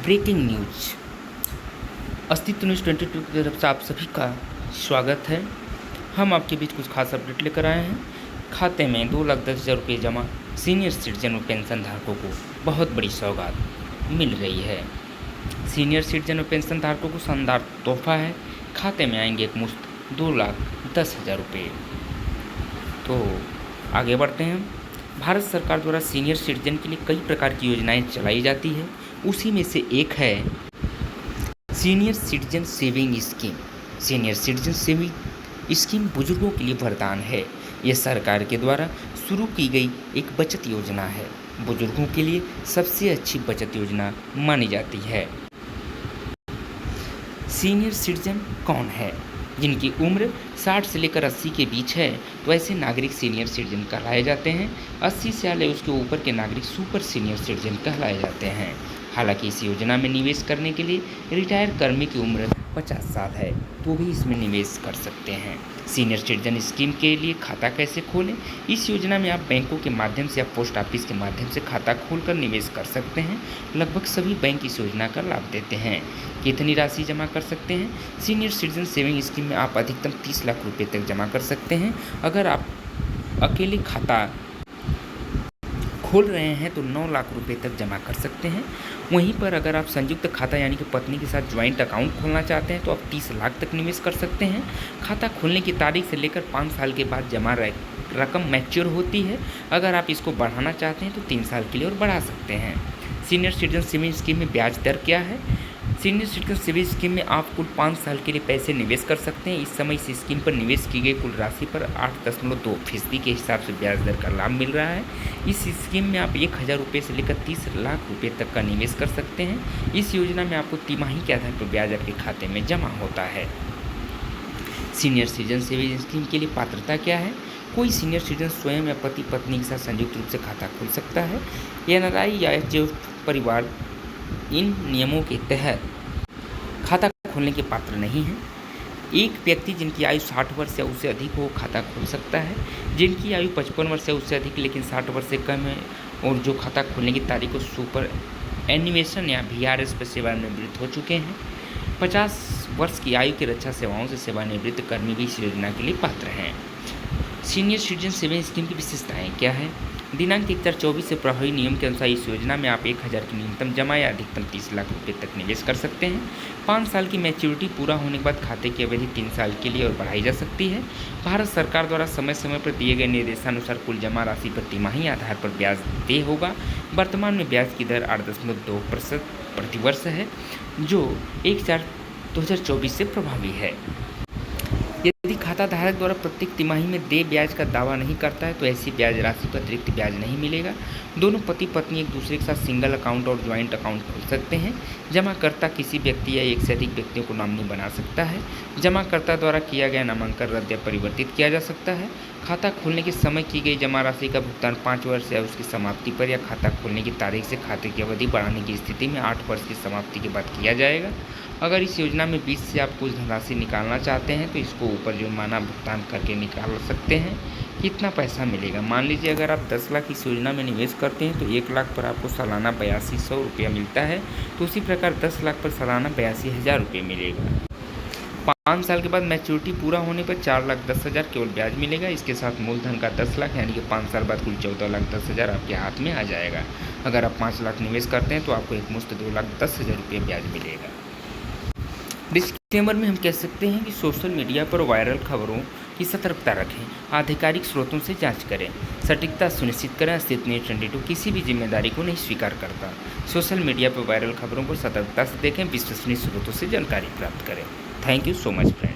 Breaking news. अस्तित्व news 22 की तरफ से आप सभी का स्वागत है। हम आपके बीच कुछ खास अपडेट लेकर आए हैं। खाते में 2,10,000 रुपये जमा, सीनियर सिटीजन और पेंशन धारकों को बहुत बड़ी सौगात मिल रही है। सीनियर सिटीजन और पेंशन धारकों को शानदार तोहफा है। खाते में आएंगे एक मुश्त 2,10,000 रुपये। तो आगे बढ़ते हैं। भारत सरकार द्वारा सीनियर सिटीजन के लिए कई प्रकार की योजनाएं चलाई जाती है। उसी में से एक है senior citizen saving scheme. Senior citizen saving scheme बुजुर्गों के लिए वरदान है। यह सरकार के द्वारा शुरू की गई एक बचत योजना है। बुजुर्गों के लिए सबसे अच्छी बचत योजना मानी जाती है। सीनियर सिटीजन कौन है? जिनकी उम्र 60 से लेकर 80 के बीच है तो ऐसे नागरिक सीनियर सिटीजन कहलाए जाते हैं। 80 साल या उसके ऊपर के नागरिक सुपर सीनियर सिटीजन कहलाए जाते हैं। हालांकि इस योजना में निवेश करने के लिए रिटायर कर्मी की उम्र 50 साल है तो भी इसमें निवेश कर सकते हैं। सीनियर सिटीजन स्कीम के लिए खाता कैसे खोलें? इस योजना में आप बैंकों के माध्यम से या पोस्ट ऑफिस के माध्यम से खाता खोलकर निवेश कर सकते हैं। लगभग सभी बैंक इस योजना का लाभ देते हैं। कितनी राशि जमा कर सकते हैं? सीनियर सिटीजन सेविंग स्कीम में आप अधिकतम 30 लाख रुपये तक जमा कर सकते हैं। अगर आप अकेले खाता खोल रहे हैं तो 9 लाख रुपए तक जमा कर सकते हैं। वहीं पर अगर आप संयुक्त खाता यानी कि पत्नी के साथ ज्वाइंट अकाउंट खोलना चाहते हैं तो आप 30 लाख तक निवेश कर सकते हैं। खाता खोलने की तारीख से लेकर 5 साल के बाद जमा रकम मैच्योर होती है। अगर आप इसको बढ़ाना चाहते हैं तो 3 साल के लिए और बढ़ा सकते हैं। सीनियर सिटीजन सेविंग स्कीम में ब्याज दर क्या है? सीनियर सिटीजन सेविंग स्कीम में आप कुल 5 साल के लिए पैसे निवेश कर सकते हैं। इस समय इस स्कीम पर निवेश की गई कुल राशि पर 8.2% के हिसाब से ब्याज दर का लाभ मिल रहा है। इस स्कीम में आप 1,000 रुपये से लेकर 30 लाख रुपये तक का निवेश कर सकते हैं। इस योजना में आपको तिमाही के आधार पर ब्याज आपके खाते में जमा होता है। सीनियर सिटीजन सेविंग स्कीम के लिए पात्रता क्या है? कोई सीनियर सिटीजन स्वयं या पति पत्नी के साथ संयुक्त रूप से खाता खोल सकता है। एनआरआई या जो परिवार इन नियमों के तहत खाता खोलने के पात्र नहीं है। एक व्यक्ति जिनकी आयु 60 वर्ष या उससे अधिक हो खाता खोल सकता है। जिनकी आयु 55 वर्ष या उससे अधिक लेकिन 60 वर्ष से कम है और जो खाता खोलने की तारीख को सुपर एनिमेशन या VRS पर सेवानिवृत्त हो चुके हैं। 50 वर्ष की आयु की रक्षा सेवाओं से सेवानिवृत्त कर्मी भी इस योजना के लिए पात्र हैं। सीनियर सिटीजन सेविंग स्कीम की विशेषताएं क्या है? दिनांक 1/4/24 से प्रभावी नियम के अनुसार इस योजना में आप 1,000 की न्यूनतम जमा या अधिकतम 30 लाख रुपये तक निवेश कर सकते हैं। 5 साल की मैच्योरिटी पूरा होने के बाद खाते की अवधि 3 साल के लिए और बढ़ाई जा सकती है। भारत सरकार द्वारा समय समय पर दिए गए निर्देशानुसार कुल जमा राशि पर तिमाही आधार पर ब्याज देय होगा। वर्तमान में ब्याज की दर 8.2% प्रतिवर्ष है जो 1/4/2024 से प्रभावी है। यदि खाता धारक द्वारा प्रत्येक तिमाही में देय ब्याज का दावा नहीं करता है तो ऐसी ब्याज राशि पर अतिरिक्त ब्याज नहीं मिलेगा। दोनों पति पत्नी एक दूसरे के साथ सिंगल अकाउंट और ज्वाइंट अकाउंट खोल सकते हैं। जमाकर्ता किसी व्यक्ति या एक से अधिक व्यक्तियों को नॉमिनी बना सकता है। जमाकर्ता द्वारा किया गया नामांकन रद्द या परिवर्तित किया जा सकता है। खाता खोलने के समय की गई जमा राशि का भुगतान 5 वर्ष या उसकी समाप्ति पर या खाता खोलने की तारीख से खाते की अवधि बढ़ाने की स्थिति में 8 वर्ष की समाप्ति के बाद किया जाएगा। अगर इस योजना में बीच से आप कुछ धनराशि निकालना चाहते हैं तो इसको ऊपर जुर्माना भुगतान करके निकाल सकते हैं। कितना पैसा मिलेगा? मान लीजिए अगर आप 10 लाख इस योजना में निवेश करते हैं तो 1 लाख पर आपको सालाना 8200 रुपया मिलता है। तो उसी प्रकार 10 लाख पर सालाना 82,000 रुपये मिलेगा। 5 साल के बाद मैच्योरिटी पूरा होने पर 4,10,000 केवल ब्याज मिलेगा। इसके साथ मूलधन का 10 लाख यानी कि 5 साल बाद कुल 14,10,000 आपके हाथ में आ जाएगा। अगर आप 5 लाख निवेश करते हैं तो आपको एक मुश्त 2,10,000 रुपये ब्याज मिलेगा। डिस्क्लेमर में हम कह सकते हैं कि सोशल मीडिया पर वायरल खबरों की सतर्कता रखें। आधिकारिक स्रोतों से जांच करें। सटीकता सुनिश्चित करें। अस्तित्व न्यूज़ 22 किसी भी जिम्मेदारी को नहीं स्वीकार करता। सोशल मीडिया पर वायरल खबरों को सतर्कता से देखें। विश्वसनीय स्रोतों से जानकारी प्राप्त करें। Thank you so much friend.